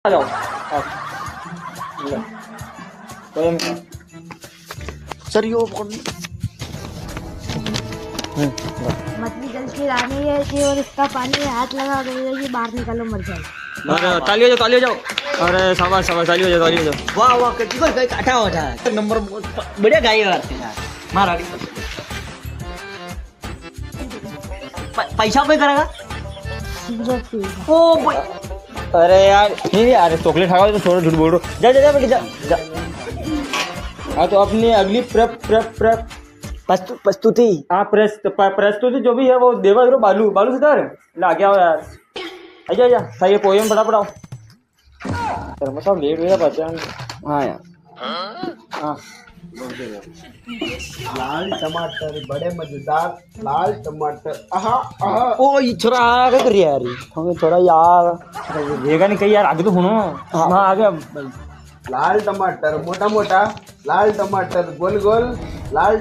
आ जाओ आओ ले तो ये सर यो पकड़ मछली जल के आने है और इसका पानी में हाथ लगा दो ये बाहर निकालो मर जाए। अरे ताली हो जाओ अरे शाबाश शाबाश ताली हो जाओ वाह वाह कितनी कोई काटा हो था नंबर बढ़िया गाई यार मारा पैसा कोई करेगा ओ भाई अरे यार नहीं यार चॉकलेट खाओ तो थोड़ा झूठ बोल रहे हो जा जा जा बेटा जा जा हाँ तो अपनी अगली प्रस्तुति हाँ प्रस्तुति जो भी है वो देवा करो बालू बालू सितार ला गया हो यार आजा आजा सही है पोएम पढ़ा पढ़ाओ सर मतलब लेट हो गया बच्चा हाँ यार हाँ लाल टमाटर बड़े मजेदार लाल टमाटर आहा आहा ओ ये छोरा क्या कर रही है यार हमें थोड़ा यार देगा नहीं कहीं यार आगे तो सुनो हाँ आगे लाल टमाटर मोटा मोटा लाल टमाटर गोल गोल लाल